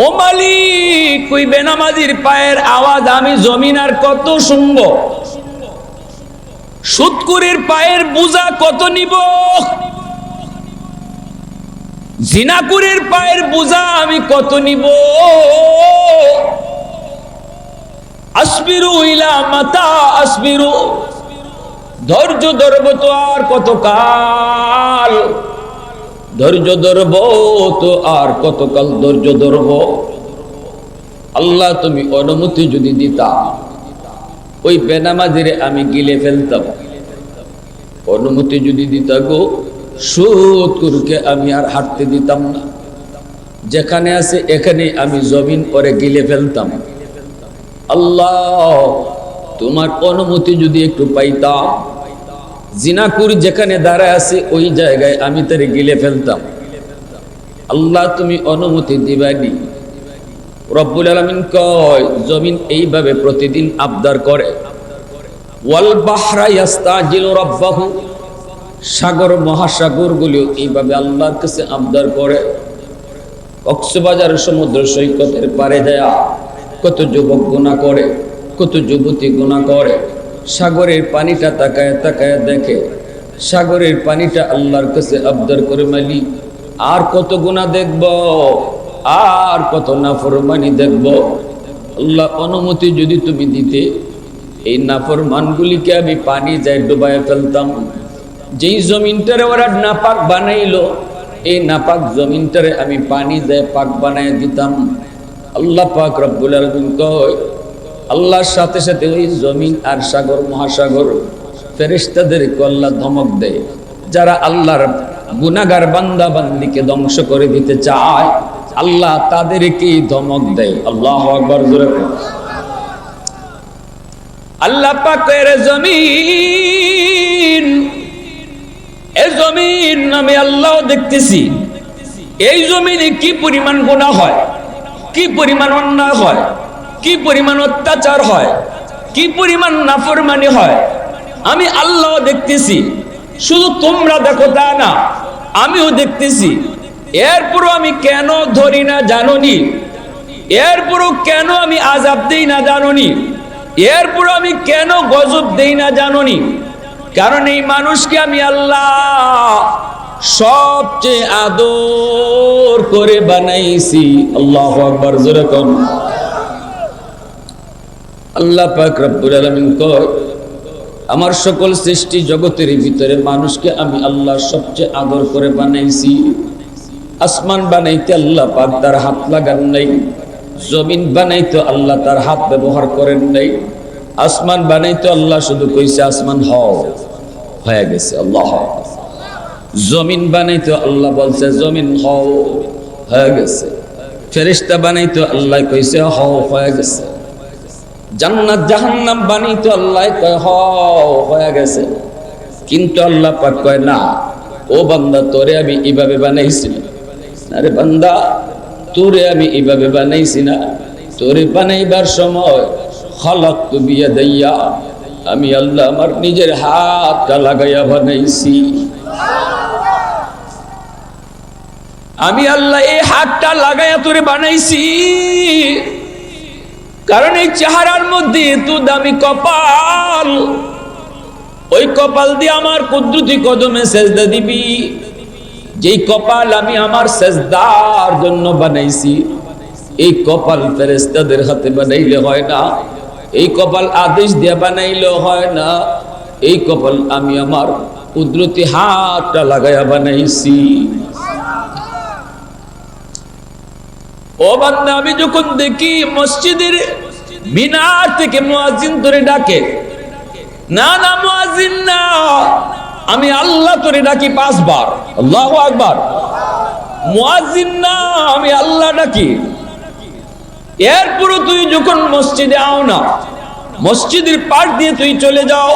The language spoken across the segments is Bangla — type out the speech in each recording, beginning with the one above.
ও মালিক, ওই বেনামাজির পায়ের আওয়াজ আমি জমিন আর কত শুনবো? সুদকুরের পায়ের বোঝা কত নিব? জিনাকুরের পায়ের বোঝা আমি কত নিব? আসবিরু ইলা মাতা আসবিরু, ধৈর্য ধরবো তো আর কত কাল? ধৈর্য ধরবো তো আর কতকাল ধৈর্য ধরবো? আল্লাহ তুমি অনুমতি যদি দিতা, ওই বেনামাজিরে আমি গিলে ফেলতাম। অনুমতি যদি দিতা গো, সুদকুরকে আমি আর হাঁটতে দিতাম না। যেখানে আছে এখানে আমি জমিন করে গিলে ফেলতাম। আল্লাহ, তোমার অনুমতি যদি একটু পাইতাম, জিনাকুর যেখানে দাঁড়ায় আছে ওই জায়গায় আমি তারে গিলে ফেলতাম। আল্লাহ তুমি অনুমতি দিবানি। রব্বুল আলামিন কয়, জমিন এইভাবে প্রতিদিন আবদার করে। ওয়াল বাহরা ইয়াস্তাজিলু রাব্বাহু, সাগর মহাসাগর গুলিও এইভাবে আল্লাহর কাছে আবদার করে। কক্সবাজার সমুদ্র সৈকতের পারে দেয়া কত যুবক গুনাহ করে, কত যুবতী গুনাহ করে। সাগরের পানিটা তাকায় তাকায় দেখে, সাগরের পানিটা আল্লাহর কাছে আবদার করে, মালিক আর কত গুনাহ দেখব, আর কত নাফরমানি দেখব? আল্লাহ অনুমতি যদি তুমি দিতে, এই নাফরমানগুলিকে আমি পানি যায় ডুবায় ফেলতাম। যেই জমিনটারে ওরা নাপাক বানাইলো, এই নাপাক জমিনটারে আমি পানি যায় পাক বানায় দিতাম। আল্লাহ পাক রব্বুল আলামিন কয়, আল্লাহর সাথে সাথে ওই জমিন আর সাগর মহাসাগর ফেরেশতাদেরকে আল্লাহ ধমক দেয়। যারা আল্লাহর গুনাহগার বান্দা বান্দিকে ধ্বংস করে দিতে চায়, আল্লাহ তাদেরকেই ধমক দেয়। আল্লাহু আকবার জোরে। আল্লাহ পাকের জমিন, এই জমিন আমি আল্লাহ দেখতেছি। এই জমিনে কি পরিমাণ গুনাহ হয়, কি পরিমাণ অন্যায় হয়, কি পরিমাণ অত্যাচার হয়, কি পরিমাণ নাফরমানি হয়, আমি আল্লাহ দেখতেছি। শুধু তোমরা দেখো তা না, আমিও দেখতেছি। এরপরও আমি কেন ধরি না জানোনি? এরপরও কেন আমি আযাব দেই না জানোনি? এরপরও আমি কেন গজব দেই না জানোনি? কারণ এই মানুষকে আমি আল্লাহ সবচেয়ে আদর করে বানাইছি। আল্লাহু আকবার জোরে কোন। আল্লাহ পাক রব্বুল আলামিন কয়, আমার সকল সৃষ্টি জগতের ভিতরে মানুষকে আমি আল্লাহ সবচেয়ে আদর করে বানাইছি। আসমান বানাইতে আল্লাহ পাক তার হাত লাগান নাই, জমিন বানাইতে আল্লাহ তার হাত ব্যবহার করেন নাই। আসমান বানাইতে আল্লাহ শুধু কইছে আসমান হও, হয়ে গেছে। আল্লাহ। জমিন বানাইতে আল্লাহ বলছে জমিন হও, হয়ে গেছে। ফেরেশতা বানাইতে আল্লাহ কইছে হও, হয়ে গেছে। জান্নাত জাহান্নাম বানাইতে আল্লাহ কয় হও, হয়ে গেছে। কিন্তু আল্লাহ পাক কয় না, ও বান্দা তোরে আমি এইভাবে বানাইছি না। আরে বান্দা, তোরে আমি এইভাবে বানাইছি না। তোরে বানাইবার সময় খালাকতু বিয়াদাইয়া, আমি আল্লাহ আমার নিজের হাতটা লাগাইয়া বানাইছি। আমি আল্লাহ এই হাতটা লাগাইয়া তোরে বানাইছি। কারণ এই চেহারার মধ্যে এত দামি কপাল, ওই কপাল দিয়ে আমার কুদরতি কদমে সেজদা দিবি। যেই কপাল আমি আমার সেজদার জন্য বানাইছি, এই কপাল ফেরেশতাদের হাতে বানাইলে হয় না। এই কপাল আদেশ দিয়ে বানাইলে হয় না। এই কপাল আমি আমার কুদরতি হাতটা লাগাইয়া বানাইছি। ও বান্দা, আমি যখন দেখি মসজিদের মিনার থেকে মুয়াজ্জিন তোরে ডাকে, না না মুয়াজ্জিন না, আমি আল্লাহ তোরে ডাকি 5 বার। আল্লাহু আকবার। মুয়াজ্জিন না, আমি আল্লাহ ডাকি। এরপরও তুই যখন মসজিদে আও না, মসজিদের পাশ দিয়ে তুই চলে যাও,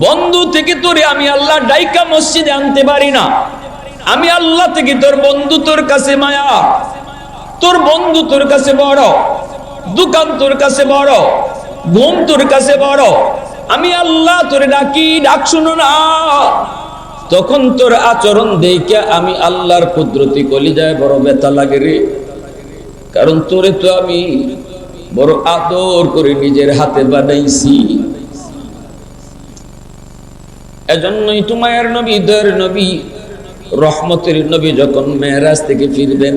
বন্ধু থেকে তোরে আমি আল্লাহ ডাইকা মসজিদে আনতে পারি না। আমি আল্লাহ থেকে তোর বন্ধু তোর কাছে মায়া, তোর বন্ধু তোর কাছে বড়, দোকান তোর কাছে বড়, ঘুম তোর কাছে বড়। আমি আল্লাহ তোরে ডাকি, ডাক শুনো না। তখন তোর আচরণ দেখে আমি আল্লাহর কুদরতি কলিজায় বড় ব্যথা লাগে রে। কারণ তোরে তো আমি বড় আদর করে নিজের হাতে বানাইছি। এজন্যই তো মায়ের নবী, দয়ার নবী, রহমতের নবী যখন মেরাজ থেকে ফিরবেন,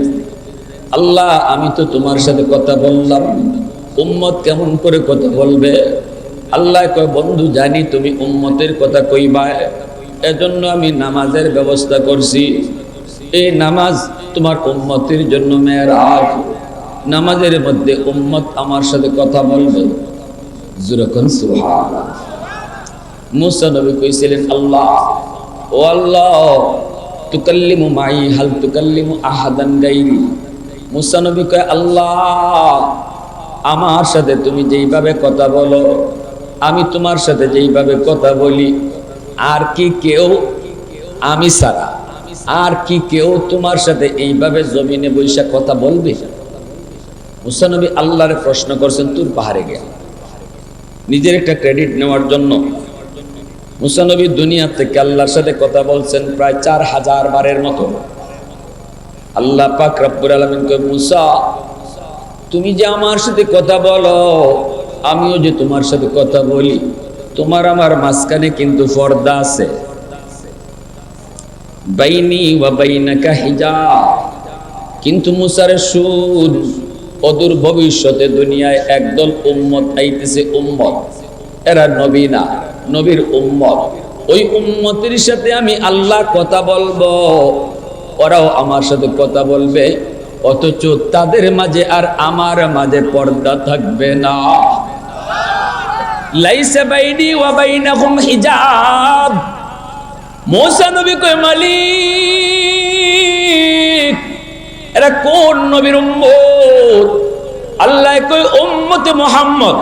আল্লাহ আমি তো তোমার সাথে কথা বললাম, উম্মত কেমন করে কথা বলবে? আল্লাহ কয়, বন্ধু জানি তুমি উম্মতের কথা কইবা, এজন্য আমি নামাজের ব্যবস্থা করছি। এই নামাজ তোমার উম্মতের জন্য মেরাজ। নামাজের মধ্যে উম্মত আমার সাথে কথা বলবে। যখন সুবহানাল্লাহ। মুসা নবী কইছিলেন, আল্লাহ ও আল্লাহ, তুকাল্লিমু মাই হাল তুকাল্লিমু আহাদান গায়রি। মুসা নবী কয়, আল্লাহ আমার সাথে তুমি যেইভাবে কথা বলো, আমি তোমার সাথে যেইভাবে কথা বলি, আর কি কেউ আমি ছাড়া আর কি কেউ তোমার সাথে এইভাবে জমিনে বৈশা কথা বলবে? মুসা নবী আল্লাহরে প্রশ্ন করছেন তুর পাহাড়ে গিয়ে, নিজের একটা ক্রেডিট নেওয়ার জন্য। মুসা নবী দুনিয়া থেকে আল্লাহর সাথে কথা বলছেন প্রায় 4000 বারের মতো। আল্লাহ পাক রব্বুল আলামিন কয়, মুসা তুমি যে আমার সাথে কথা বলো, আমিও যে তোমার সাথে কথা বলি, তোমার আমার মাঝখানে কিন্তু পর্দা আছে। বাইনি ওয়া বাইনাকা হিজাব। কিন্তু মুসারে শুন, অদূর ভবিষ্যতে দুনিয়ায় একদল উম্মত আইতেছে, উম্মত এরা নবী না, নবীর উম্মত। ওই উম্মতের সাথে আমি আল্লাহ কথা বলবো, ওরাও আমার সাথে কথা বলবে, অথচ তাদের মাঝে আর আমার মাঝে পর্দা থাকবে না। লাইসা বাইনি ওয়া বাইনাহুম হিজাব। মুসা নবী কয়, মালিক এরা কোন নবীর উম্মত? আল্লাহ কয়, উম্মতে মুহাম্মদ,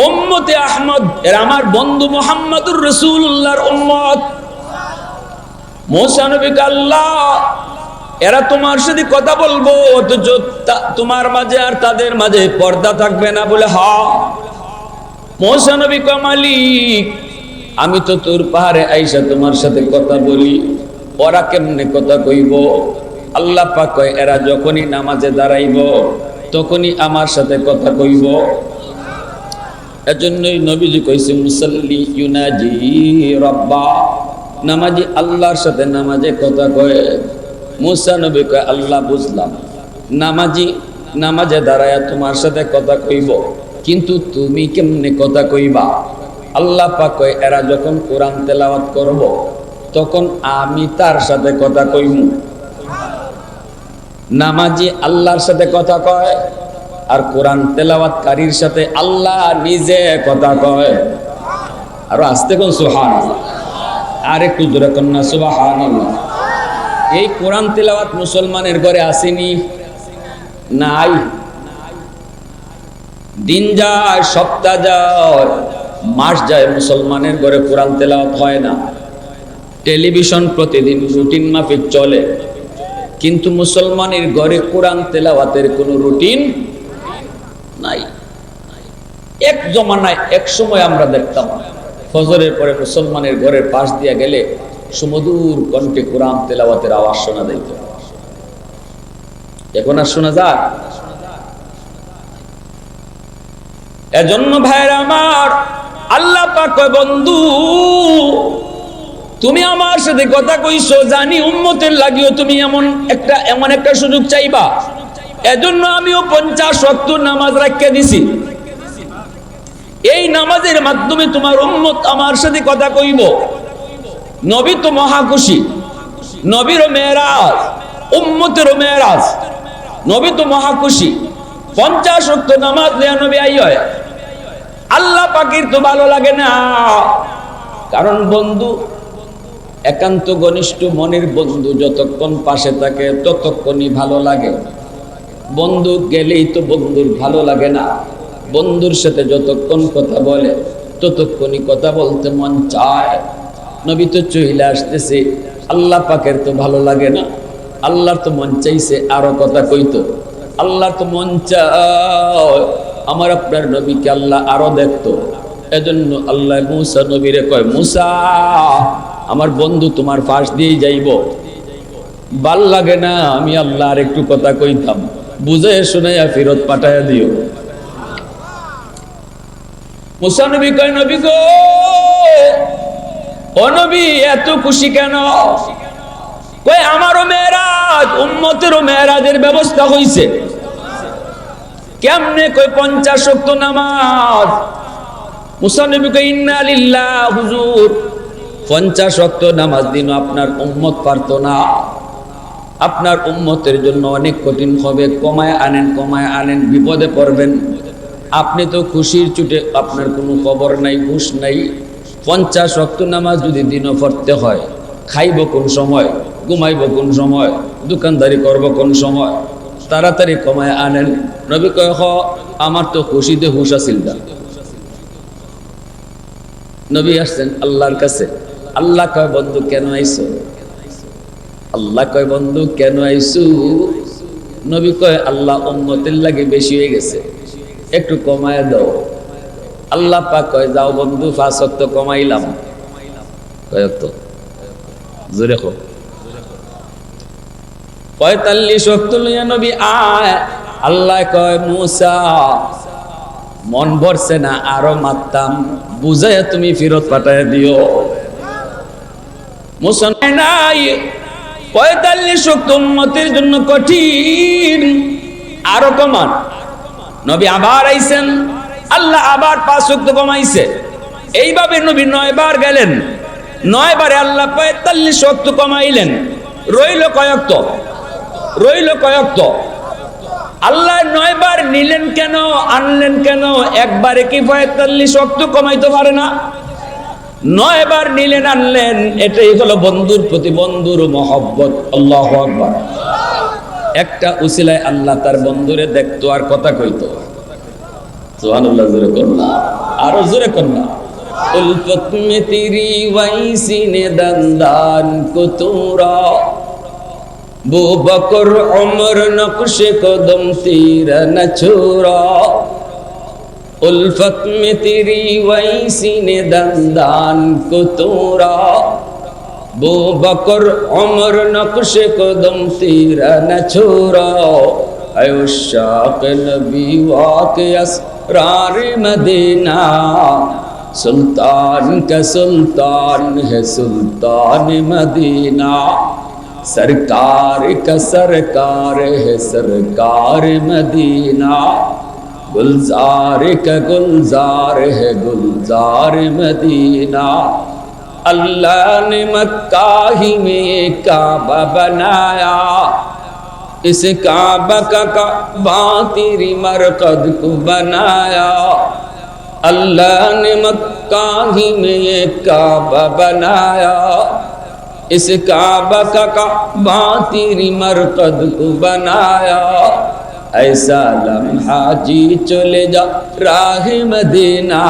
উম্মতে আহমদ, এরা আমার বন্ধু মুহাম্মদুর রাসূলুল্লাহর উম্মত। মুসা নবী কয়, আল্লাহ এরা তোমার সাথে কথা বলবো, অথচ তোমার মাঝে আর তাদের মাঝে পর্দা থাকবে না বলে। হ্যাঁ। মুসা নবী কয়, মালিক আমি তো তোর পাহাড়ে আইসা তোমার সাথে কথা বলি, ওরা কেমনে কথা কইব? আল্লাহ পাক কয়, এরা যখনই নামাজে দাঁড়াইব তখনই আমার সাথে কথা কইব। এজন্যই নবীজি কইছে, মুসাল্লি ইউনাজি রাব্বা, নামাজি আল্লাহর সাথে নামাজে কথা কয়। মুসা নবী কয়, আল্লাহ বুঝলাম, নামাজি নামাজে দাঁড়ায়া তোমার সাথে কথা কইব, কিন্তু তুমি কেমনে কথা কইবা? আল্লাহ পাক কয়, এরা যখন কোরআন তেলাওয়াত করব তখন আমি তার সাথে কথা কইব। নামাজি আল্লাহর সাথে কথা কয়, আর কোরআন তেলাওয়াতকারীর সাথে আল্লাহ নিজে কথা কয়। আর আস্তে কোন সুবহানাল্লাহ, আর একটু জোরে কোন না সুবহানাল্লাহ। এই কোরআন তেলাওয়াত মুসলমানের ঘরে আসেনি? নাই। দিন যায়, সপ্তাহ যায়, মাস যায়, মুসলমানের ঘরে কোরআন তেলাওয়াত হয় না। টেলিভিশন প্রতিদিন রুটিন মাফিক চলে, কিন্তু মুসলমানের ঘরে কোরআন তেলাওয়াতের কোনো রুটিন নাই। এক জমানায় এক সময় আমরা দেখতাম ফজরের পরে মুসলমানের ঘরের পাশ দিয়ে গেলে সুমধুর কণ্ঠে কোরআন তেলাওয়াতের আওয়াজ শোনা যাইত। এখন আর শোনা যায়? এজন্য ভাইরা আমার, আল্লাহ পাক কয়, বন্ধু তুমি আমার সাথে কথা কইছো, জানি উম্মতের লাগিও তুমি এমন একটা সুযোগ চাইবা, এজন্য আমিও 50 ওয়াক্ত নামাজ রাখিয়ে দিছি। এই নামাজের মাধ্যমে তোমার উম্মত আমার সাথে কথা কইব। নবী তো মহা খুশি, নবীরও মেরাজ, উম্মতেরও মেরাজ। নবী তো মহা খুশি, 50 ওয়াক্ত নামাজ নিয়ে নবী আই হয়। আল্লাহ পাকের তো ভালো লাগে না, কারণ বন্ধু, একান্ত ঘনিষ্ঠ মনের বন্ধু যতক্ষণ পাশে থাকে ততক্ষণই ভালো লাগে। বন্ধু গেলেই তো বন্ধুর ভালো লাগে না। বন্ধুর সাথে যতক্ষণ কথা বলে ততক্ষণই কথা বলতে মন চায়। নবী তো চলে আসতেছে, আল্লাহ পাকের তো ভালো লাগে না। আল্লাহর তো মন চাইছে আরো কথা কইতো। আল্লাহ তো মন চায় আমার আপনার নবীকে আল্লাহ আরো দেখতো। এজন্য আল্লাহ মুসা নবীরে কয়, মুসা আমার বন্ধু তোমার পাশ দিয়েই যাইব, ভাল লাগে না আমি আল্লাহ আর একটু কথা কইতাম। বুঝে শুনাইয়া ফেরত পাঠাইয়া দিও। মুসা নবী কয়, নবী গো, ও নবী এত খুশি কেন? কয় আমারও মেরাজ, উম্মতেরও মেরাজের ব্যবস্থা হইছে। কেমনে? কয় 50 ওয়াক্ত নামাজ। মুসা নবী কয়, ইন্না লিল্লাহ হুজুর, 50 ওয়াক্ত নামাজ দিনও আপনার উম্মত পারতো না। আপনার উম্মতের জন্য অনেক কঠিন হবে। কমায় আনেন, কমায় আনেন, বিপদে পড়বেন। আপনি তো খুশির চুটে, আপনার কোনো খবর নাই, হুঁশ নাই। 50 ওয়াক্ত নামাজ যদি দিনও পড়তে হয়, খাইব কোন সময়, ঘুমাইব কোন সময়, দোকানদারি করব কোন সময়? তাড়াতাড়ি কমায় আনেন। নবী কয়, হ আমার তো খুশিতে হুঁশ আছিল না। নবী আসছেন আল্লাহর কাছে। আল্লাহ কয়, বন্ধু কেন আইছো? আল্লাহ কয়, বন্ধু কেন আইছু? নবী কয়, আল্লাহ উম্মতের লাগে বেশি হয়ে গেছে, একটু কমায় দাও। আল্লাহ পাক কয়, যাও বন্ধু 5 ওয়াক্ত কমাইলাম। কয় ওয়াক্ত? জোরে কও। 45 ওয়াক্ত লইয়া নবী আয়। আল্লাহ কয়, মুসা মন ভরছে না, আরো মারতাম, বুঝাইয়া তুমি ফেরত পাঠাইয়া দিও। মুসা নাই, 45 ওয়াক্ত উম্মতের জন্য কঠিন, আরো কমান। নবী আবার আইছেন, আল্লাহ আবার 5 ওয়াক্ত কমাইছে। এইভাবে নবী 9 বার গেলেন। 9 বারে আল্লাহ 45 ওয়াক্ত কমাইলেন। রইল কয়ক্ত? রইল কয়ক্ত? আল্লাহ 9 বার নিলেন কেন, আনলেন কেন? একবারে কি 45 ওয়াক্ত কমাইতে পারে না? 9 বার নিলেন, আনলেন। এটাই হলো বন্ধুর প্রতি বন্ধুর মহব্বত। আল্লাহু আকবার। একটা উসিলায় আল্লাহ তার বন্ধুরে দেখতো আর কথা কইতো। সুবহানাল্লাহ, জোরে করুন না, আরো জোরে করুন না। উলফত মে তেরি ওয়াইসি নে দন্দান কো তোরা, বু বকর উমর নকশে কদম তেরা ন ছোরা। उल्फत में तेरी वैसी ने दंदान को तोड़ा, बो बकर उमर नक्श कदम तेरा न छोड़ा। ऐ उशाक नबी वाक़े असरार मदीना, सुल्तान का सुल्तान है सुल्तान मदीना, सरकार का सरकार है सरकार मदीना, गुलजार का गुलजार है गुलजार मदीना। अल्लाह ने मक्का ही में काबा बनाया, इस काबा का काबा तेरी मरकद को बनाया। अल्लाह ने मक्का ही में ये काबा बनाया, इस काबा का काबा तेरी मरकद को बनाया। ऐसा लम्हा जी चले जा राह मदीना,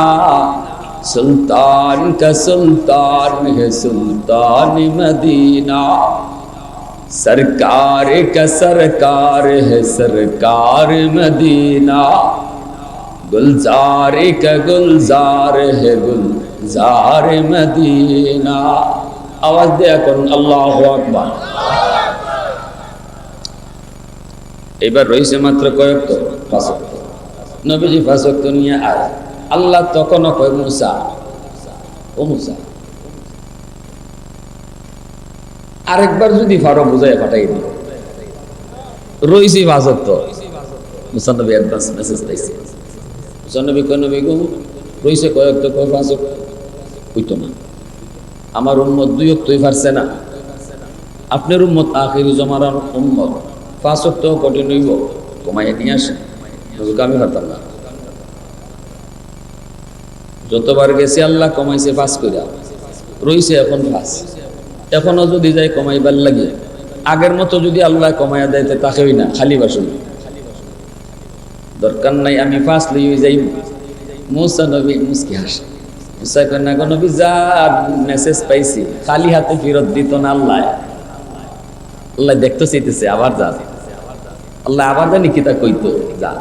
सुल्तान का सुल्तान है सुल्तान मदीना, सरकार का सरकार है सरकार मदीना, गुलजार का गुलजार है गुलजार मदीना। आवाज दिया करुन अल्लाहु আকবার। এবার রয়েছে মাত্র কয়েকটা 5 ওয়াক্ত। নবীজি 5 ওয়াক্ত নিয়ে আয়। আল্লাহ তখনও কয়, মুসা, ও মুসা, আরেকবার যদি ফারো বুঝাই পাঠাই দিই। রয়েছি 5 ওয়াক্ত। মুসা নবী অ্যাডভান্স মেসেজ দিয়েছে। মুসা নবী কয়, নবী গো, রয়েছে কয় ওয়াক্ত? কয় 5 ওয়াক্ত। হইতো না, আমার উম্মত 2 ওয়াক্তই পারছে না। আপনার উম্মত আখিরি জমানার উম্মত, 5 ওয়াক্ত কঠিন হইব, কমাইয়া নিয়ে আসেন। আমি পারতাম না। যতবার গেছে আল্লাহ কমাইছে 5 কইরা, রইছে এখন 5। এখনো যদি যাই কমাইবার লাগে, আগের মতো যদি আল্লাহ কমাইয়া দেয় তাকেই না, খালি বাসন দরকার নাই, আমি 5 লইয়ে যাই। মুসা নবী মুস্কি হাসে। মুসা কয়, না গো নবী, যা মেসেজ পাইছি, খালি হাতে ফেরত দিত না আল্লাহ। আল্লাহ দেখতে চাইতেছে, আবার যা। আল্লাহ আবার জানি কি তা কইতো, যা।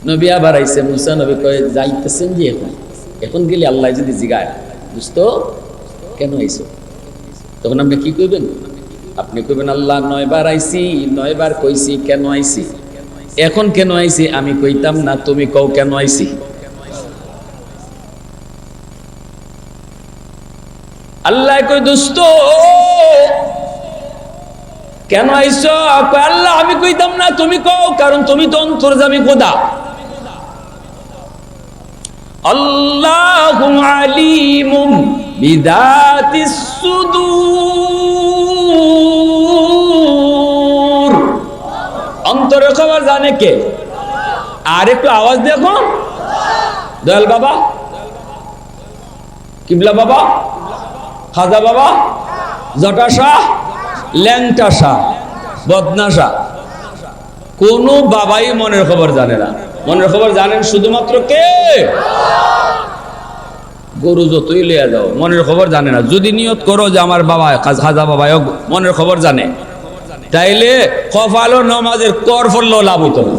নবী আবার আইছে। মুসা নবী কয়, যাইতেছেন যে এখন, এখন গেলে আল্লাহ যদি জিগায়, বুঝতো কেন আইছো, তখন আপনি কি কইবেন? আপনি কইবেন আল্লাহ 9 বার আইছি, 9 বার কইছি কেন আইছি, এখন কেন আইছি আমি কইতাম না, তুমি কও কেন আইছি। আল্লাহ কই দোস্ত কেন আইছো, আল্লাহ আমি কইতাম না, তুমি কও, কারণ তুমি তো অন্তর্যামী খোদা। আল্লাহু আলিমুম বিদাতিস সুদূর, অন্তরের খবর জানে কে? আর একটু আওয়াজ দেখো, দয়াল বাবা, কিবলা বাবা, খাজা বাবা, জটা শাহ, ল্যাংটা শাহ, বদনা শাহ, কোন বাবাই মনের খবর জানে না। মনের খবর জানেন শুধুমাত্র কে? গরু যতই লিয়া যাও, মনের খবর জানে না। যদি নিয়ত করো যে আমার বাবা খাজা বাবা মনের খবর জানে, তাইলে কফালো নামাজের কর ফললেও লাভ হইতো না।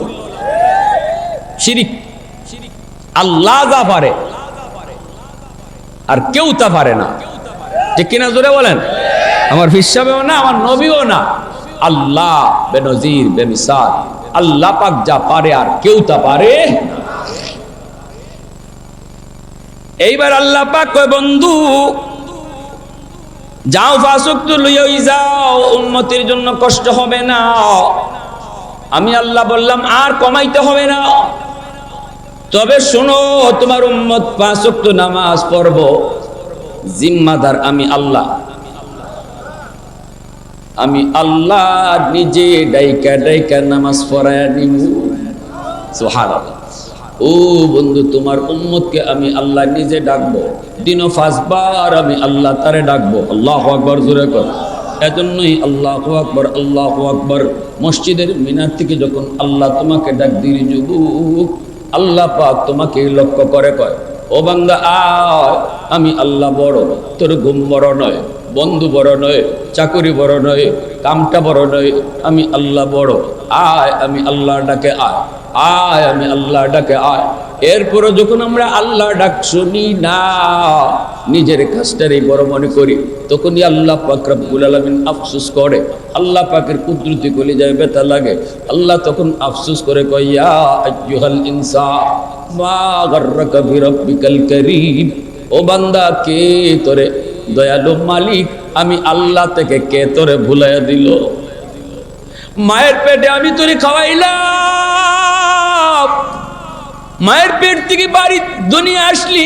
শিরিক। আল্লাহ যা পারে আর কেউ তা পারে না, ঠিক কিনা জোরে বলেন? আমার হিসাবেও না, আমার নবীও না। আল্লাহ বেনজির বেমিসাল, আল্লাহ পাক যা পারে আর কেউ তা পারে। এইবার আল্লাহ পাক কয় বন্ধু যাও, ফাসুক্ত লইয়াই যাও, উম্মতের জন্য কষ্ট হবে না। আমি আল্লাহ বললাম আর কমাইতে হবে না, তবে শোনো তোমার উম্মত 5 ওয়াক্ত নামাজ পড়ব, জিম্মাদার আমি আল্লাহ। আমি আল্লাহ নিজে ডাইকা ডাইকা নামাজ পড়ায়া নিব। সুবহানাল্লাহ। ও বন্ধু, তোমার উম্মতকে আমি আল্লাহ নিজে ডাকবো, দিনও 5 বার আমি আল্লাহ তারে ডাকবো। আল্লাহু আকবার, জোরে কর। এজন্যই আল্লাহু আকবার, আল্লাহু আকবার মসজিদের মিনার থেকে যখন আল্লাহ তোমাকে ডাক দিলি যুবক, আল্লাহ পাক তোমাকে লক্ষ্য করে কয়, ও বান্দা আয়, আমি আল্লাহ বড়, তোর ঘুম বড় নয়, বন্ধু বড় নয়, চাকরি বড় নয়, কামটা বড় নয়, আমি আল্লাহ বড়। আয়, আমি আল্লাহর ডাকে আয়, আয়, আমি আল্লাহর ডাকে আয়। এরপরে যখন আমরা আল্লাহর ডাক শুনি না, নিজের কাজটারই বড় মনে করি, তখনই আল্লাহ পাক রব্বুল আলামিন আফসোস করে। আল্লাহ পাকের কুদরতি কলিজায় ব্যথা লাগে। আল্লাহ তখন আফসোস করে কয়, ইয়া আইয়ুহাল ইনসান মা গাররাকা বিরাব্বিকাল কারীম, ও বান্দা কে তোরে দয়ালু মালিক আমি আল্লাহ থেকে কে তোরে ভুলাইয়া দিল? মায়ের পেটে আমি তোরে খাওয়াইলাম, মায়ের পেট থেকে বাড়ি দুনিয়া আসলি,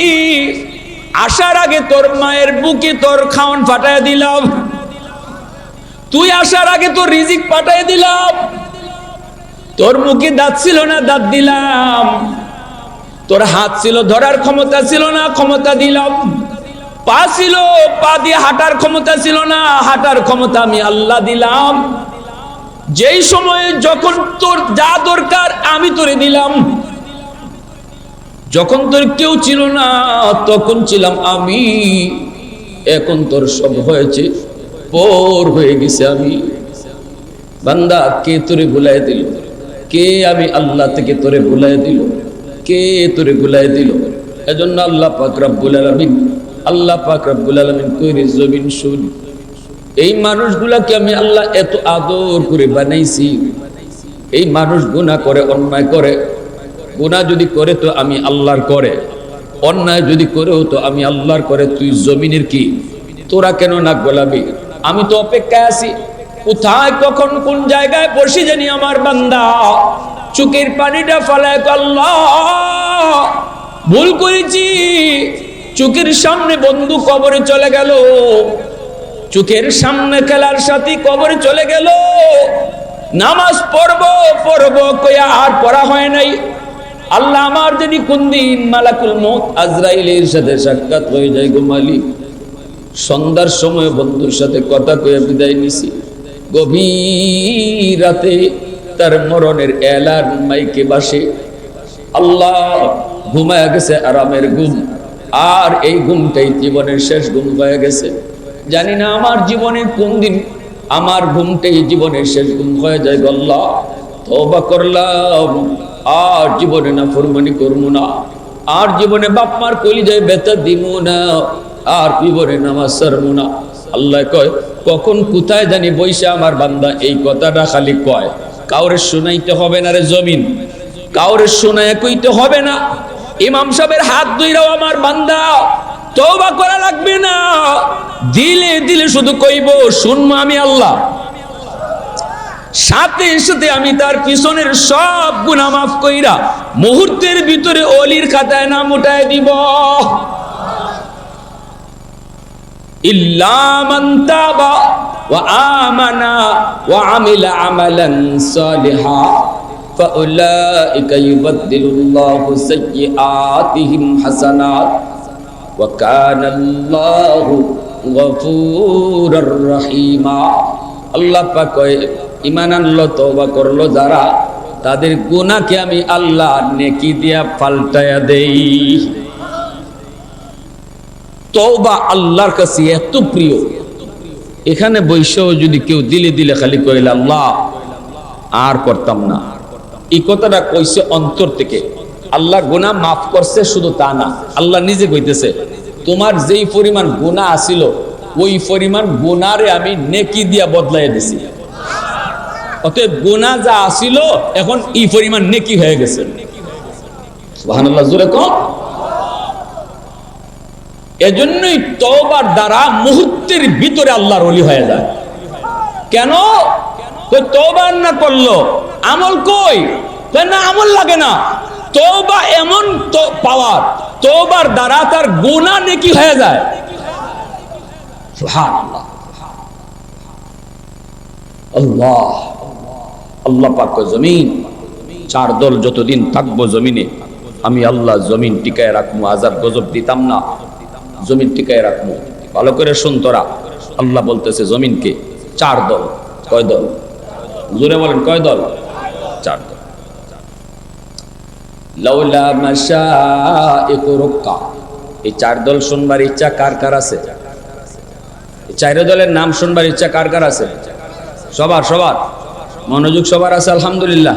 আসার আগে তোর মায়ের বুকে তোর খাওয়ান ফাটাইয়া দিলাম, তুই আসার আগে তোর রিজিক পাঠাইয়া দিলাম, তোর মুখে দাঁত ছিল না দাঁত দিলাম, তোর হাত ছিল ধরার ক্ষমতা ছিল না ক্ষমতা দিলাম, পা ছিল পা দিয়ে হাঁটার ক্ষমতা ছিল না হাঁটার ক্ষমতা আমি আল্লাহ দিলাম। যেই সময়ে যখন তোর যা দরকার আমি তোরে দিলাম, যখন তোর কেউ ছিল না তখন ছিলাম আমি, এখন তোর সব হয়েছে, পর হয়ে গেছে আমি। বান্দা কে তোরে ভুলাই দিল? কে? আমি আল্লাহ থেকে তোরে ভুলাই দিল? কে তোরে ভুলাই দিল? এজন্য আল্লাহ পাক রব্বুল আলামিন, আল্লাহ পাক রব্বুল আলামিন কইরে জমিন শুন, এই মানুষগুলাকে আমি আল্লাহ এত আদর করে বানাইছি, এই মানুষ গুনাহ করে, অন্যায় করে, গুনাহ যদি করে তো আমি আল্লাহর করে, অন্যায় যদি করেও তো আমি আল্লাহর করে, তুই জমিনের কি? তোরা কেন নাক গলাবি? আমি তো অপেক্ষায় আছি, কোথায় কখন কোন জায়গায় বসে জানি আমার বান্দা চোখের পানিটা ফালায়, আল্লাহ ভুল করেছি, চোখের সামনে বন্ধু কবরে চলে গেল, চোখের সামনে খেলার সাথী কবরে চলে গেল, নামাজ পড়বো কইয়া আর পড়া হয় নাই। আল্লাহ আমার যদি কোন দিন মালাকুল মউত আজরাইলের সাথে সাক্ষাৎ হয়ে যায় গো মালিক, সন্ধ্যার সময় বন্ধুর সাথে কথা কয়ে বিদায় নিছি, গভীর রাতে তার মরণের এলান মাইকে বাসে, আল্লাহ ঘুমায়া গেছে আরামের ঘুম, আর এই ঘুমটাই জীবনের শেষ ঘুম হয়ে গেছে। জানি না আমার জীবনে কোন দিন আমার ঘুমটাই জীবনের শেষ ঘুম হয়ে যায়। আল্লাহ তওবা করলাম, আর জীবনে না ফরমানি করবো না, আর জীবনে বাপ মার কলিজায় ব্যথা দিব না, আর জীবনে নামাজ ছাড়বো না। আল্লাহ কয় কখন কোথায় জানি বৈশা আমার বান্দা এই কথাটা খালি কয়, কাউরে শুনাইতে হবে না রে জমিন, কাউরে শোনায় কইতে হবে না। ইমাম সাহেবের হাত ধইরাও আমার বান্দা তওবা করা লাগবে না, দিলে দিলে শুধু কইব শুনবো আমি আল্লাহ, সাথে সাথে আমি তার পিছনের সব গুনাহ মাফ কইরা মুহূর্তের ভিতরে ওলির খাতায় নাম উঠায় দিব। ইল্লা মান তাবা ওয়া আমানা ওয়া আমিলা আমালান সালিহা ফাউলাইকা ইউবাদদিলুল্লাহু সাইয়্যাতিহিম হাসানাত ওয়া কানা আল্লাহু গফুরুর রহিমা। আল্লাহ পাক কয়, ঈমান আনলো তওবা করলো যারা, তাদের গুনাহকে আমি আল্লাহ নেকি দিয়া পাল্টায়া দেই। তওবা আল্লাহর কাছে এত প্রিয়, এখানে বৈশাও যদি কেউ দিলে দিলে খালি কইলে আল্লাহ আর করতাম না, এই কথাটা কইছে অন্তর থেকে। আল্লাহ গুনাহ মাফ করছে শুধু তা না, আল্লাহ নিজে কইতেছে তোমার যেই পরিমাণ গুনাহ আছিল ওই পরিমাণ গুনাহরে আমি নেকি দিয়া বদলাইয়া দিছি। অতএব গুনাহ যা আছিল এখন এই পরিমাণ নেকি হয়ে গেছে। সুবহানাল্লাহ, জোরে কও। এজন্যই তওবার দ্বারা মুহূর্তের ভিতরে আল্লাহর ওলি হয়ে যায়। কেন? তওবা না করলো আমল কই? না, আমল লাগে না। তওবা এমন পাওয়ার, তওবার দ্বারা তার গুনাহ নেকি হয়ে যায়। সুবহানাল্লাহ, আল্লাহ আল্লাহ পাক জমিন, চার দল যতদিন থাকবো জমিনে আমি আল্লাহ জমিন টিকায় রাখবো, আযাব গজব দিতাম না, জমিন টিকায় রাখবো। ভালো করে শুন তোরা, আল্লাহ বলতেছে জমিনকে চার দল। কয় দল? জোরে বলেন, কয় দল? চার দল। লাউলা মাশাইকু রুক্কা, এই চার দল শুনবার ইচ্ছা কার কার আছে? এই চার দলের নাম শুনবার ইচ্ছা কার কার আছে? সবার সবার মনোযোগ সবার আছে? আলহামদুলিল্লাহ।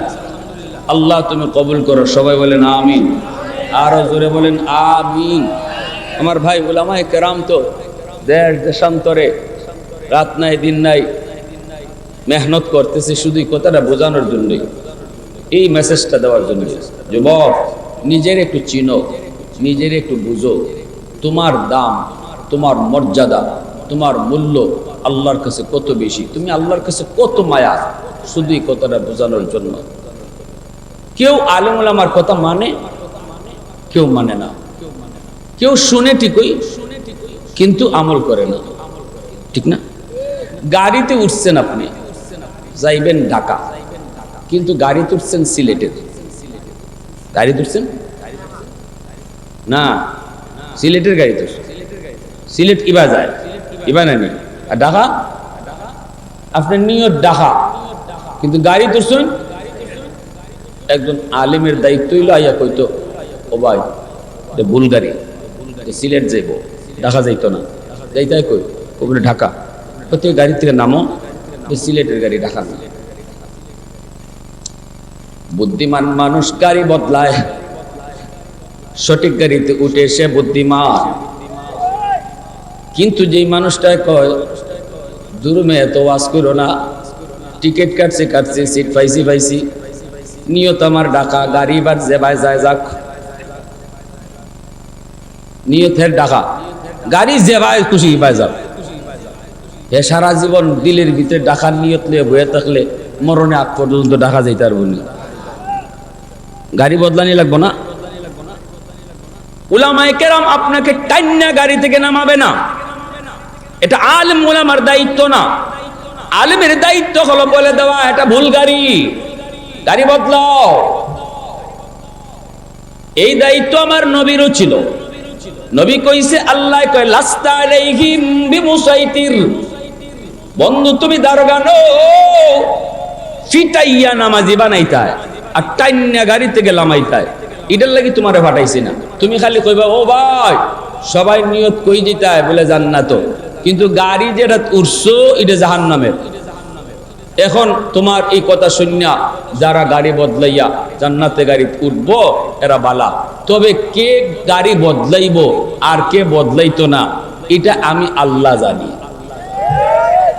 আল্লাহ তুমি কবুল করো, সবাই বলেন আমিন। আরো জোরে বলেন আমিন। আমার ভাই উলামায়ে কেরাম তো দেশ দেশান্তরে রাত নাই দিন নাই মেহনত করতেছে শুধু এই কথাটা বোঝানোর জন্যই, এই মেসেজটা দেওয়ার জন্য। যুবক, নিজের একটু চিনো, নিজের একটু বুঝো, তোমার দাম, তোমার মর্যাদা, তোমার মূল্য আল্লাহর কাছে কত বেশি, তুমি আল্লাহর কাছে কত মায়া, শুধু এই কথাটা বোঝানোর জন্য। কেউ আলেম ওলামার কথা মানে, কেউ মানে না, কেউ শুনে ঠিকই কিন্তু আমল করে না, ঠিক না? গাড়িতে উঠছেন আপনি, যাইবেন ঢাকা, কিন্তু গাড়িতে উঠছেন সিলেটের। গাড়িতে উঠছেন না, সিলেটের গাড়িতে। সিলেট ইবা যায়, ইবা নানি। আর ঢাকা আপনার নিয়ত ঢাকা, কিন্তু গাড়ি তুলছেন। একজন আলেমের দায়িত্ব হইল আইয়া কইতো, ও ভাই ভুল গাড়ি, সিলেট যাইব, ঢাকা যাইতো না। যাইতে কই? ও বলে ঢাকা। প্রত্যেক গাড়ি থেকে নামো, সিলেটের গাড়ি, ঢাকা না। বুদ্ধিমান মানুষ গাড়ি বদলায়, সঠিক গাড়িতে উঠে সে বুদ্ধিমান। কিন্তু যেই মানুষটা কয় দূরমে এত ওয়াজ করো না, টিকিট কাটছে কাটছে, সিট পাইছি পাইছি, নিয়ত আমার ঢাকা, গাড়ি বার যেবায় যায় যাক, নিয়তের ঢাকা, গাড়ি যেবায় খুশি পায় যাক। এ সারা জীবন দিলের ভিতরে ঢাকার নিয়ত নিয়ে বয়ে থাকলে মরণে আগ পর্যন্ত ঢাকা যাইতে পারবো না। গাড়ি বদলানি লাগবো না। উলামায়ে কেরাম আপনাকে টাইন্না গাড়ি থেকে নামাবে না, এটা আলেম উলামার দায়িত্ব না। আলেমের দায়িত্ব হলো বলে দেওয়া এটা ভুল গাড়ি, গাড়ি বদলাও। এই দায়িত্ব আমার নবীরও ছিল। নবী কইছে, আল্লাহ কয় লাস্তা আলাইহিম বিমুসাইতির, বন্ধু তুমি দারোগা নো, ফিটাইয়া নামাজি বানাইতায় আর টাইন্না গাড়ি থেকে লামাইতায়, এটার লাগি তোমারে ফাটাইছি না। তুমি খালি কইবা ও ভাই সবাই নিয়ত কই দিতায় বলে জান্নাত, কিন্তু গাড়ি যেটা উঠছো এটা জাহান্নামের। এখন তোমার এই কথা শুনিয়া যারা গাড়ি বদলাইয়া জান্নাতে গাড়ি উঠবো এরা বালা, তবে কে গাড়ি বদলাইবো আর কে বদলাইতো না এটা আমি আল্লাহ জানি,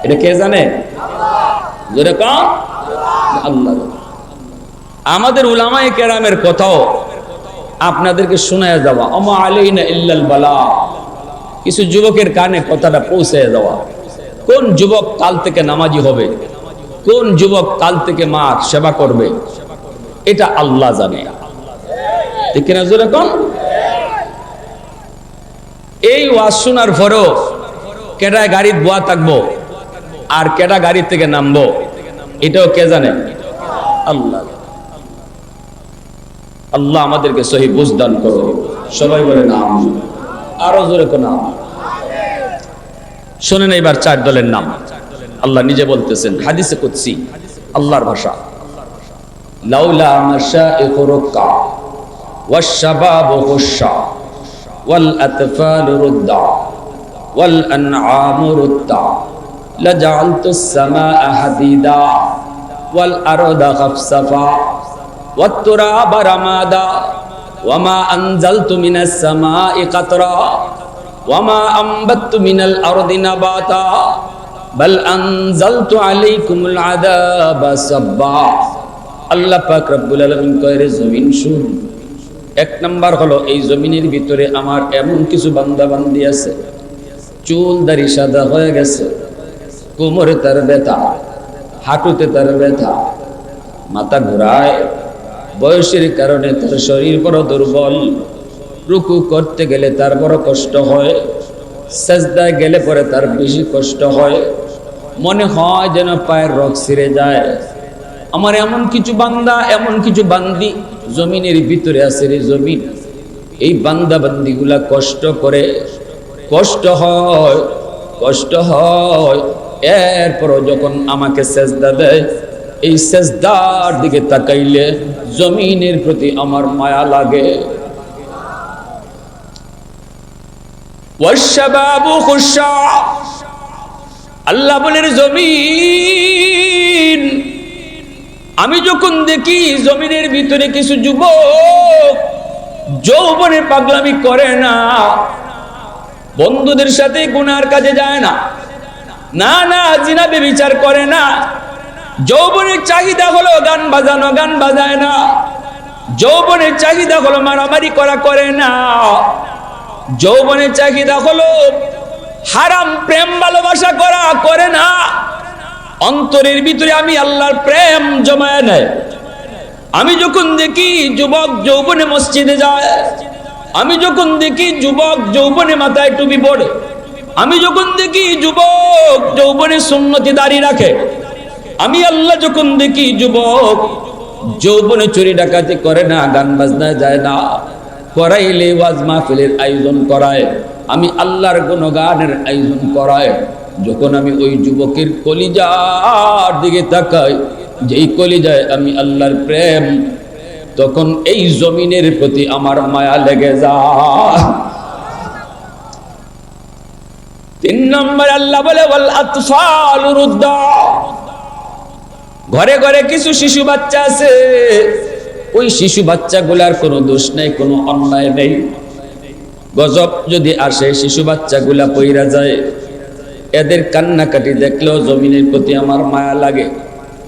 এটা কে জানে? জোরে কম। আল্লাহ। আমাদের উলামায়ে কেরামের কথাও আপনাদেরকে শোনায় যাওয়া, আমা আলাইনা ইল্লাল বালা। কিছু যুবকের কানে কথাটা পৌঁছে দেওয়া। কোন যুবক কাল থেকে নামাজি হবে, কোন যুবক কাল থেকে মার সেবা করবে, এটা আল্লাহ জানে। ঠিক কিনা জোরে কম। এই ওয়াজ শোনার পরেও কেডায় গাড়ির বোয়া থাকবো আর কেডা গাড়ি থেকে নামবো, এটাও কে জানে? আল্লাহ। আল্লাহ আমাদেরকে সহি বুঝ দান করো। সবাই বলে নাম, আরো জোরে কোন নাম। শোনেন এবার চার দলের নাম। আল্লাহ নিজে বলতেছেন হাদিসে কুদসি, আল্লাহর ভাষা, লাউলা মাশাইখু রুক্কা ওয়াশ শাবাবু খুশা ওয়াল আতফালু রুদ্দা ওয়াল আনআমু রুদ্দা লাজআলতুস সামাআ হাদিদা ওয়াল আরদা খাফসাফা ওয়াত তুরাবা রামাদা ওয়ামা আনজালতু মিনাস সামাই কাতরা ওয়ামা আম্বাততু মিনাল আরদি নাবাতা বাল আনজালতু আলাইকুমুল আযাবা সাব্বা। আল্লাহ পাক রব্বুল আলামিন কয়, রে জমিন শুন, এক নাম্বার হলো এই জমিনের ভিতরে আমার এমন কিছু বান্দা বান্দি আছে, চুল দাড়ি সাদা হয়ে গেছে, কোমরে তার ব্যথা, হাঁটুতে তার ব্যথা, মাথা ঘোরায়, বয়সের কারণে তার শরীর বড় দুর্বল, রুকু করতে গেলে তার বড় কষ্ট হয়, সাজদায় গেলে পরে তার বেশি কষ্ট হয়, মনে হয় যেন পায়ের রগ ছিঁড়ে যায়। আমার এমন কিছু বান্দা, এমন কিছু বান্দি জমিনের ভিতরে আছে রে জমিন, এই বান্দা বান্দিগুলা কষ্ট করে, কষ্ট হয়, কষ্ট হয়, এরপরও যখন আমাকে সেজদা দেয়, এই সেজদার দিকে তাকাইলে জমিনের প্রতি আমার মায়া লাগে। ওয়াশশাবাবু খুশা, আল্লাহ বলেন জমিন, আমি যখন দেখি জমিনের ভিতরে কিছু যুবক যৌবনে পাগলামি করে না, বন্ধুদের সাথে গুনার কাজে যায় না, না না জিনা ব্যভিচার করে না, যৌবনের চাহিদা হলো গান বাজানো, গান বাজায় না, যৌবনের চাহিদা হলো মারামারি করা, করে না, যৌবনের চাহিদা হলো হারাম প্রেম ভালোবাসা করা, করে না, অন্তরের ভিতরে আমি আল্লাহর প্রেম জমায় নেয়। আমি যখন দেখি যুবক যৌবনে মসজিদে যায়, আমি যখন দেখি যুবক যৌবনে মাথায় টুপি পড়ে, আমি যখন দেখি যুবক যৌবনে সুন্নতি দাড়ি রাখে, আমি আল্লাহ যখন দেখি যুবক যৌবনে চুরি ডাকাতি করে না, গান বাজনায় যায় না, করাইলে ওয়াজ মাহফিলের আয়োজন করায়, আমি আল্লাহর গুণগানের আয়োজন করায়, যখন আমি ওই যুবকের কলিজার দিকে তাকাই, যেই কলিজায় আমি আল্লাহর প্রেম, তখন এই জমিনের প্রতি আমার মায়া লেগে যায়। তিন নম্বর আল্লাহ বলে ওয়াল আতফালু রুদ্দা, ঘরে ঘরে কিছু শিশু বাচ্চা আছে, ওই শিশু বাচ্চাগুলার কোনো দোষ নেই, কোনো অন্যায় নেই, গজব যদি আসে শিশু বাচ্চাগুলা পইরা যায়, এদের কান্নাকাটি দেখলেও জমিনের প্রতি আমার মায়া লাগে।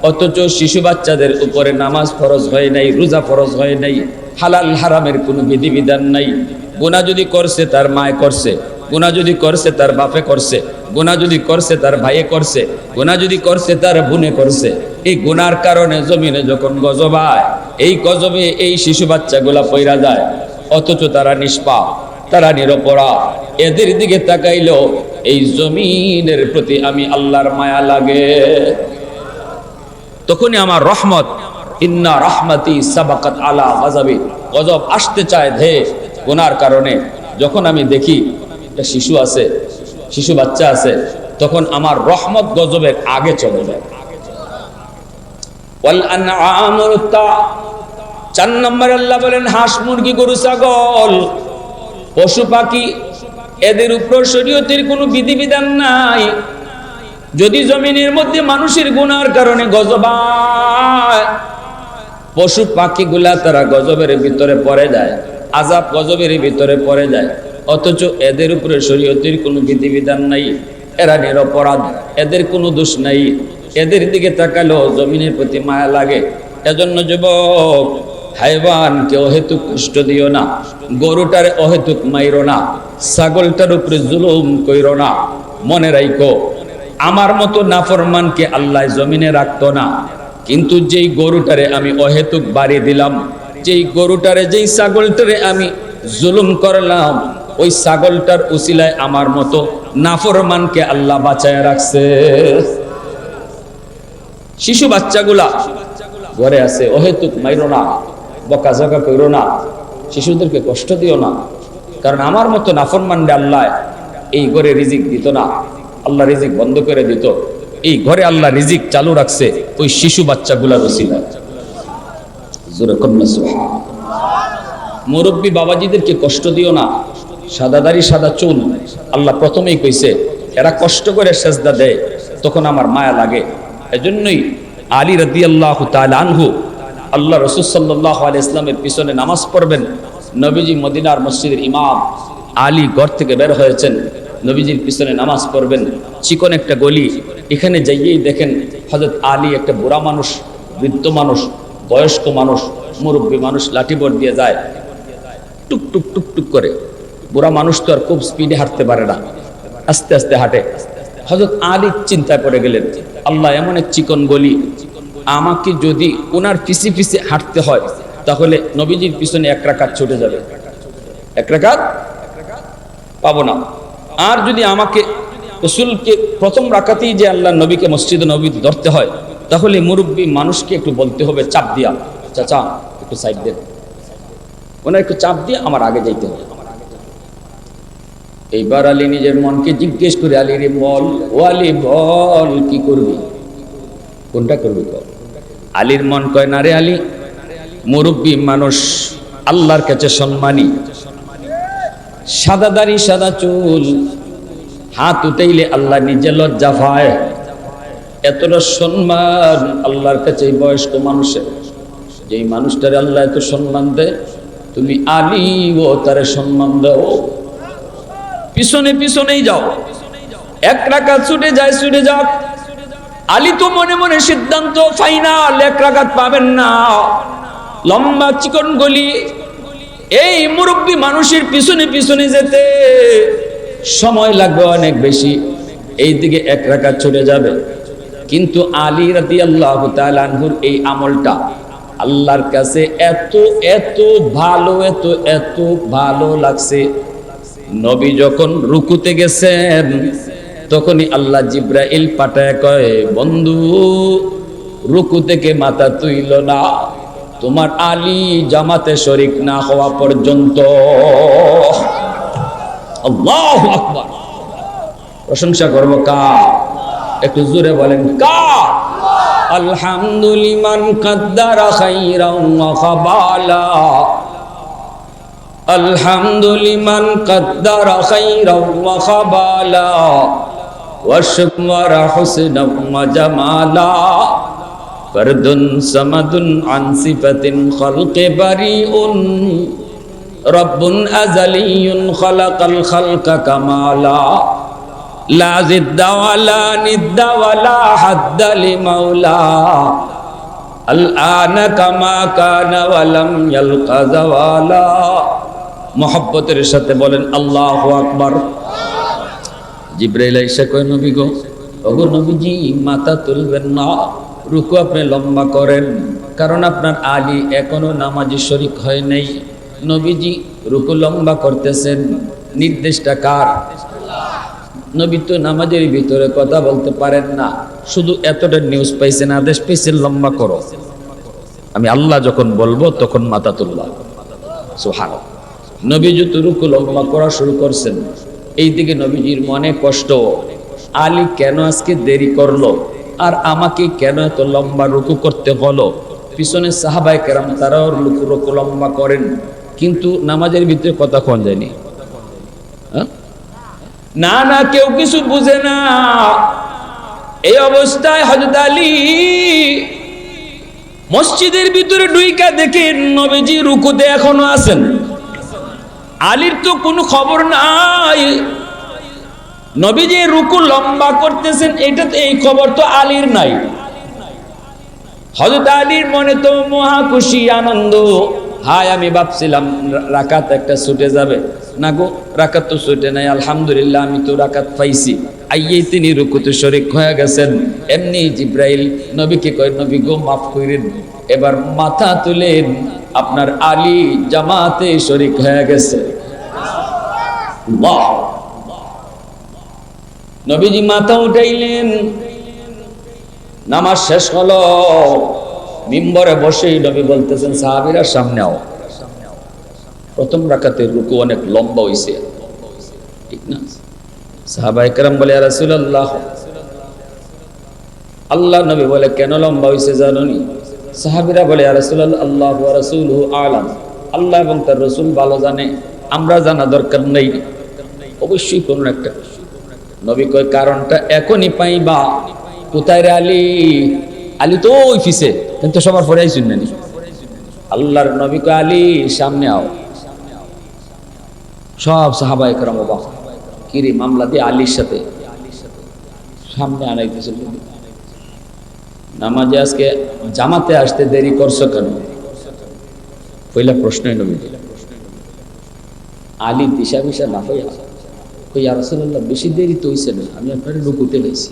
অথচ শিশু বাচ্চাদের উপরে নামাজ ফরজ হয় নাই, রোজা ফরজ হয় নাই, হালাল হারামের কোনো বিধিবিধান নাই, গুনাহ যদি করছে তার মায়ে করছে, গুনাহ যদি করছে তার বাপে করছে, গুনাহ যদি করছে তার ভাইয়ে করছে, গুনাহ যদি করছে তার বোনে করছে, এই গুনার কারণে জমিনে যখন গজব হয়, এই গজবে এই শিশু বাচ্চাগুলা পইরা যায়, অথচ তারা নিষ্পাপ, তারা নিরপরাধ, এদের দিকে তাকাইলেও এই জমিনের প্রতি আমি আল্লাহর মায়া লাগে। তখনই আমার রহমত, ইন্না রাহমাতি সাবাকাত আলা গাযাবি, গজব আসতে চায় ধে গুনার কারণে, যখন আমি দেখি একটা শিশু আছে, শিশু বাচ্চা আছে, তখন আমার রহমত গজবের আগে চলে যায়। ওয়াল আনআমু রুত্তা, 4 নম্বর আল্লাহ বলেন হাঁস মুরগি গরু ছাগল পশু পাখি, এদের উপর শরীয়তের কোনো বিধিবিধান নাই। যদি জমিনের মধ্যে মানুষের গুনার কারণে গজব হয়, পশু পাখিগুলা তারা গজবের ভিতরে পড়ে যায়, আযাব গজবের ভিতরে পড়ে যায়, অথচ এদের উপরে শরীয়তের কোনো বিধিবিধান নাই। এরা নিরপরাধ, এদের কোনো দোষ নাই, এদের দিকে তাকালেও জমিনের প্রতি মায়া লাগে। এজন্য যুবক, হাইওয়ানকে অহেতুক কষ্ট দিও না, গরুটারে অহেতুক মাইরো না, ছাগলটার উপরে জুলুম কইরো না। মনে রাখো, আমার মতো নাফরমানকে আল্লাহ জমিনে রাখতো না, কিন্তু যেই গরুটারে আমি অহেতুক বাড়ি দিলাম, যেই গরুটারে, যেই ছাগলটারে আমি জুলুম করলাম, ওই ছাগলটার উসিলায় আমার মতো নাফরমানকে আল্লাহ বাঁচায় রাখছে। শিশু বাচ্চাগুলা ঘরে আছে, অহেতুক মাইরো না, বকাঝকা করো না, শিশুদেরকে কষ্ট দিও না। কারণ আমার মতো নাফরমানরে আল্লাহ এই ঘরে রিজিক দিত না, আল্লাহ রিজিক বন্ধ করে দিত। এই ঘরে আল্লাহ রিজিক চালু রাখছে ওই শিশু বাচ্চাগুলার উসিলায়। জোরে কন্যা সুবহান। মুরব্বী বাবাজিদেরকে কষ্ট দিও না, সাদা দাড়ি সাদা চুল, আল্লাহ প্রথমেই কইছে এরা কষ্ট করে সেজদা দেয়, তখন আমার মায়া লাগে। এজন্যই আলী রাদিয়াল্লাহু তাআলা আনহু, আল্লাহ রাসূল সাল্লাল্লাহু আলাইহি ইসলামের পিছনে নামাজ পড়বেন। নবীজি মদিনার মসজিদের ইমাম, আলী ঘর থেকে বের হয়েছেন, নবীজির পিছনে নামাজ পড়বেন। চিকন একটা গলি, এখানে যাইয়েই দেখেন হযরত আলী একটা বুড়া মানুষ, বৃদ্ধ মানুষ, বয়স্ক মানুষ, মুরব্বী মানুষ লাঠি বোর্ড দিয়ে যায়, টুক টুক টুক টুক করে। বুড়া মানুষ তো আর খুব স্পিডে হাঁটতে পারে না, আস্তে আস্তে হাঁটে। হযরত আলী চিন্তায় পড়ে গেলেন, আল্লাহ এমন এক চিকন গলি, আমাকে যদি ওনার পিছে পিছে হাঁটতে হয় তাহলে নবীজির পিছনে এক রাকাত ছুটে যাবে, এক রাকাত পাবো না। আর যদি আমাকে রাসূলকে প্রথম রাকাতেই যে আল্লাহ নবীকে মসজিদে নববীতে ধরতে হয়, তাহলে মুরব্বী মানুষকে একটু বলতে হবে চাপ দিয়া, চাচা একটু সাইড দেন, ওনার একটু চাপ দিয়ে আমার আগে যাইতে হবে। এইবার আলী নিজের মনকে জিজ্ঞেস করে, আলী রে বল, ও আলী বল, কি করবি, কোনটা করবি বল। আলীর মন কয়, না রে আলী, মুরব্বী মানুষ, আল্লাহর কাছে সম্মানী, সাদা দাড়ি সাদা চুল, হাত উঠাইলে আল্লাহ নিজে লজ্জা পায়, এতটা সম্মান আল্লাহর কাছে এই বয়স্ক মানুষের। যেই মানুষটারে আল্লাহ এত সম্মান দেয়, তুমি আলী ও তারে সম্মান দাও, পিছনে পিছনেই যাও, এক রাকাত ছুটে যায়, ছুটে যাও। আলী তো মনে মনে সিদ্ধান্ত, ফাইনাল এক রাকাত পাবেন না, লম্বা চিকন গলি, এই মুরব্বী মানুষের পিছনে পিছনে যেতে সময় লাগবে অনেক বেশি, এই দিকে এক রাকাত ছুটে যাবে। কিন্তু আলী রাদিয়াল্লাহু তাআলা আনহুর এই আমলটা আল্লাহর কাছে এত এত ভালো, এত এত ভালো লাগছে। নবী যখন রুকুতে গেছেন, তখনই আল্লাহ জিব্রাইল পাঠায় কয়, বন্ধু রুকু থেকে মাথা তুইল না, তোমার আলী জামাতে শরীক না হওয়া পর্যন্ত। আল্লাহু আকবার। প্রশংসা করব কার? একটু জোরে বলেন কার? আলহামদুলিমান কাদ্দারা খাইরান ওয়া খাবালা, আলহামদুলিমান কাদ্দারা খাইরান ওয়া খাবালা, ওয়া শুকরা হুসনান ওয়া জামালা, ফরদুন সামাদুন আন সিফাতিন খালকি বারিউন, রব্বুন আযালিয়ুন খালাকাল খালকা কামালা, লা জিদ্দা ওয়ালা নিদ্দা ওয়ালা হাদ্দা লিমাওলা, আল আনা কামা কানা ওয়া লাম ইয়ালকা যাওয়ালা। মুহাব্বতের সাথে বলেন আল্লাহু আকবার। জিবরাইল আইসা কয়, নবী গো, ওগো নবীজি মাথা তুলবেন না, রুকু আপনি লম্বা করেন, কারণ আপনার আলী এখনো নামাজে শরীক হয় নাই। নবীজি রুকু লম্বা করতেছেন, নির্দেশটা কার? নবী তো নামাজের ভিতরে কথা বলতে পারেন না, শুধু এতটা নিউজ পাইছেন, আদেশ পাইছেন লম্বা করো। আমি আল্লাহ যখন বলবো তখন মাথা তুলবা। সুবহানাল্লাহ। নবী যত রুকু লম্বা করা শুরু করছেন, এইদিকে নবীজির মনে কষ্ট, আলী কেন আজকে দেরি করলো, আর আমাকে কেন এত লম্বা রুকু করতে হলো। পিছনে সাহাবায়ে কেরাম তারাও রুকু লম্বা করেন, কিন্তু নামাজের ভিতরে কথা কোন যায়নি। না না, কেউ কিছু বুঝে না। এই অবস্থায় হযরত আলী মসজিদের ভিতরে ঢুইকা দেখেন নবীজি রুকুতে এখনো আছেন। আলীর তো কোনো খবর নাই। নবীজি রুকু লম্বা করতেছেন, এটা তো এই খবর তো আলীর নাই। হযরত আলীর মনে তো মহা খুশি আনন্দ, হায় আমি ভাবছিলাম রাকাত একটা ছুটে যাবে, না গো রাকাত তো ছুটে নাই, আলহামদুলিল্লাহ আমি তো রাকাত পাইছি। আইয়েই তিনি রুকুতে শরীক হয়ে গেছেন। এমনি জিব্রাইল নবীকে কয়, নবী গো মাফ করেন, এবার মাথা তুলেন, আপনার আলী জামাতে শরীক হয়ে গেছে। বাহ! নবীজি মাথা উঠাইলেন, নামাজ শেষ হলো, মিম্বরে বসেই নবী বলতেছেন সাহাবীরা সামনে আও। প্রথম রাকাতের রুকু অনেক লম্বা হইছে, ঠিক না? সাহাবায়ে কেরাম বলে ইয়া রাসূলুল্লাহ, আল্লাহ নবী বলে কেন লম্বা হইছে জানোনি? সাহাবীরা বলে ইয়া রাসূলুল্লাহ আল্লাহু ওয়া রাসূলুহু আলাম, আল্লাহ এবং তার রাসূল ভালো জানে, আমরা জানা দরকার নেই। অবশ্যই কোন একটা। নবী কয় কারণটা এখনই পাইবা। কোথায় রে আলী? আলী তো ওই ফিসে, কিন্তু সবার পরে আইসুন নানি। আল্লাহর নবী কয় আলী সামনে আও। সব সাহাবায়ে কেরাম অবাক, কি রে মামলা দিয়ে আলীর সাথে সামনে আনাইতেছে। নামাজে আজকে জামাতে আসতে দেরি করছো কেন? পয়লা প্রশ্নই নবী। আলী দিশা বিশা না হইয়া কই ইয়া রাসূলুল্লাহ বেশি দেরি তো হইছে না, আমি আপনার রুকুতে গেছি।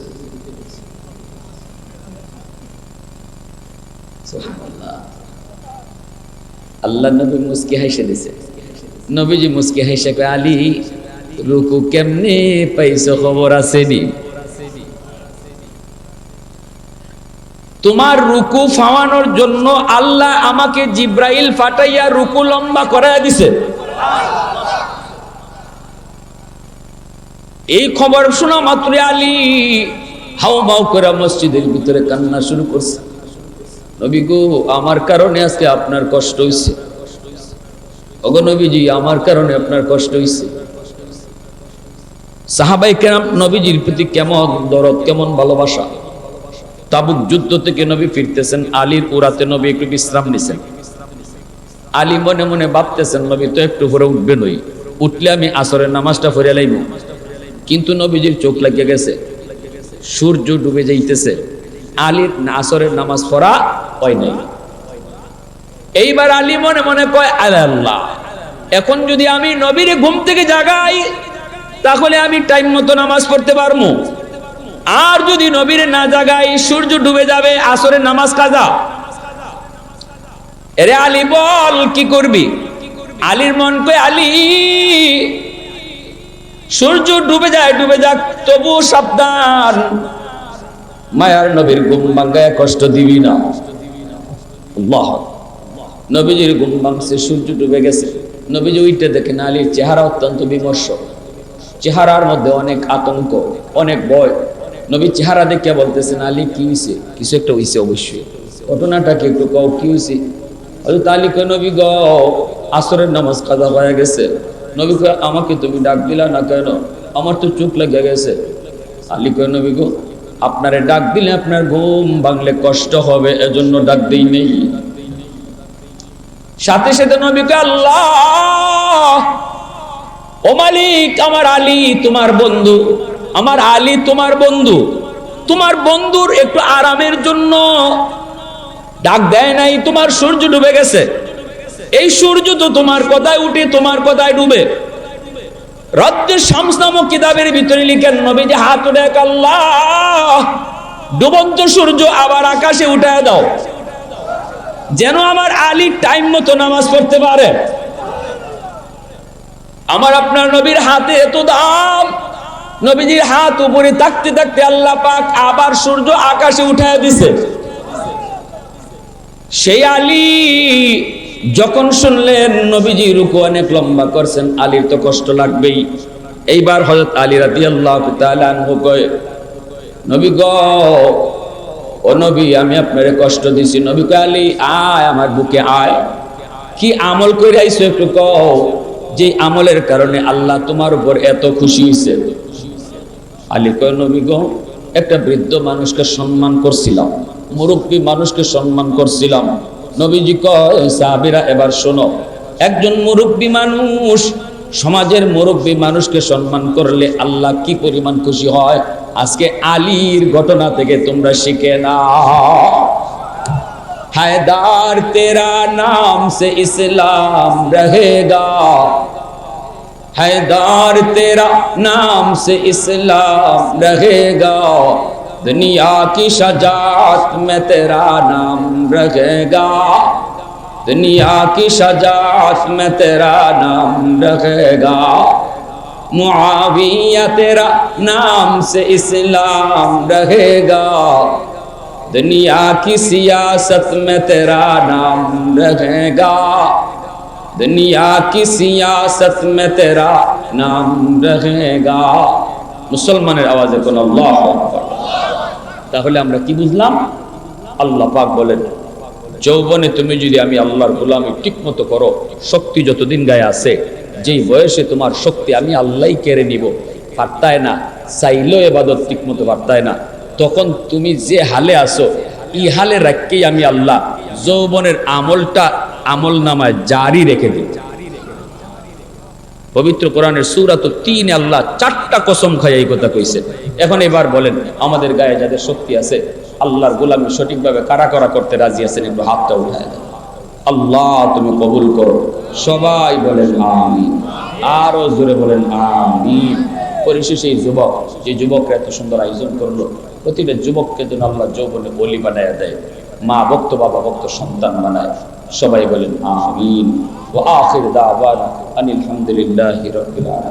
সুবহানাল্লাহ। আল্লাহ নবী মুস্কি হাসে দিছে। নবীজি মুস্কি হাসে কয় আলী রুকু কেমনে পাইছো খবর আসেনি? তোমার রুকু ফাওয়ানোর জন্য আল্লাহ আমাকে জিব্রাইল পাঠাইয়া রুকু লম্বা করায়া দিছে। এই খবর শোনা মাত্র আলী হাউমাউ করে মসজিদের ভিতরে কান্না শুরু করছে। নবী গো আমার কারণে আজকে আপনার কষ্ট হইছে। ওগো নবীজি আমার কারণে আপনার কষ্ট হইছে। সাহাবায়ে কেরাম নবীজির প্রতি কেমন দরদ, কেমন ভালোবাসা। তাবুক যুদ্ধ থেকে নবী ফিরতেছেন, আলীর উরাতে নবী একটু বিশ্রাম নিছেন। আলী মনে মনে ভাবতেছেন নবী তো একটু পরে উঠবেন, ওই উঠলে আমি আসরের নামাজটা পড়ে লাইব। কিন্তু নবীজির চোখ লাগিয়ে গেছে, সূর্য ডুবে যাইতেছে, আলীর আসরের নামাজ পড়া হয় নাই। এইবার আলী মনে মনে কয় আল্লাহ, এখন যদি আমি নবীর ঘুম থেকে জাগাই তাহলে আমি টাইম মতো নামাজ পড়তে পারবো, আর যদি নবীর না জাগাই সূর্য ডুবে যাবে, আসরের নামাজ কাজা। এরে আলী বল কি করবি? আলীর মন কয় আলী সূর্য ডুবে যায়, ডুবে যাক, তবু সাবধান, মায়ার নবীর ঘুম ভাঙ্গায় কষ্ট দিবি না। আল্লাহ। নবীজির ঘুম ভাঙছে, সূর্য ডুবে গেছে। নবীজি উইটে দেখেন আলীর চেহারা অত্যন্ত বিমর্ষ, চেহারার মধ্যে অনেক আতঙ্ক, অনেক ভয়। নবী চেহারা দেখে বলতেছেন আলী কি হইছে? কিছু একটা হইছে অবশ্যই, ঘটনাটাকে একটু কও, কি হইছে? হযরত আলী কয় নবী গো আসরের নামাজ কাজা হয়ে গেছে। নবী কয় আমাকে তুমি ডাক দিলা না কেন? আমার তো চোখ লেগে গেছে। আলী কয় নবী গো আপনারে ডাক দিলে আপনার ঘুম ভাঙলে কষ্ট হবে, এজন্য ডাক দেই নেই। সাথে সাথে নবী কয় আল্লাহ, ও মালিক, আমার আলী তোমার বন্ধু, আমার আলী তোমার বন্ধু, তোমার বন্ধুর একটু আরামের জন্য ডাক দেয় নাই, তোমার সূর্য ডুবে গেছে। এই সূর্য তো তোমার কথায় উঠে তোমার কথায় ডুবে। রদ্দে শামস নামক কিতাবের ভিতরে লিখেন নবীজি হাত উঠে আল্লাহ ডুবন্ত সূর্য আবার আকাশে উঠায় দাও, যেন আমার আলী টাইম মতো নামাজ পড়তে পারে। আমার আপনার নবীর হাতে এত দাম, নবীজির হাত উপরে থাকতে থাকতে আল্লাহ পাক আবার সূর্য আকাশে উঠায় দিছে। সেই আলী যখন শুনলেন নবীজি রুকু অনেক লম্বা করছেন, আলীর তো কষ্ট লাগবেই। এইবার হযরত আলী রাদিয়াল্লাহু তাআলা আনহু কয় নবী গো, ও নবী আমি আপনারে কষ্ট দিছি। নবী কয় আলী আয় আমার বুকে আয়, কি আমল করে আইছো একটু কও, যে আমলের কারণে আল্লাহ তোমার উপর এত খুশি হইছে। আলী কয় নবী গো একটা বৃদ্ধ মানুষকে সম্মান করছিলাম, মুরব্বী মানুষকে সম্মান করছিলাম। নবীজি কয় সাহাবীরা এবার শোনো, একজন মুরব্বী মানুষ সমাজের মুরব্বী মানুষকে সম্মান করলে আল্লাহ কি পরিমাণ খুশি হয় আজকে আলীর ঘটনা থেকে তোমরা শিখে নাও। हैदार तेरा नाम से इस्लाम रहेगा, हैदार तेरा नाम से इस्लाम रहेगा, दुनिया की शजात में तेरा नाम रहेगा, दुनिया की शजात में तेरा नाम रहेगा, मुआविया तेरा नाम से इस्लाम रहेगा, दुनिया की सियासत में तेरा नाम रहेगा, दुनिया की सियासत में तेरा नाम रहेगा। মুসলমানের আওয়াজে কোন আল্লাহু আকবার। তাহলে আমরা কি বুঝলাম? আল্লাহ পাক বলেন যৌবনে তুমি যদি আমি আল্লাহর গোলামি ঠিকমতো করো, শক্তি যতদিন গায়ে আছে, যেই বয়সে তোমার শক্তি আমি আল্লাহই কেড়ে নিব, পারতায় না, চাইলেও ইবাদত ঠিকমতো পারতায় না, তখন তুমি যে হালে আসো এই হালে রাখকেই আমি আল্লাহ যৌবনের আমলটা আমল নামায় জারি রেখে দিই। পবিত্র কোরআনের সূরাতুত তিনে আল্লাহ 4টা কসম খায় এই কথা কইছেন। এখন এবার বলেন আমাদের গায়ে যাদের শক্তি আছে আল্লাহর গোলামি সঠিকভাবে কারা কারা করতে রাজি আছেন একটু হাতটা উঠায় দেন। আল্লাহ তুমি কবুল করো। সবাই বলেন আমিন, আরো জোরে বলেন আমিন। পরিশেষে এই যুবক, যে যুবকরা এত সুন্দর আয়োজন করলো, প্রতিটা যুবককে যেন আল্লাহ যৌবনে বলি বানায় দেয়, মা ভক্ত বাবা ভক্ত সন্তান বানায়। সবাই বলেন আমিন। ওয়া আখির দাওয়ানা আনিল হামদুলিল্লাহি রাব্বিল আলামিন।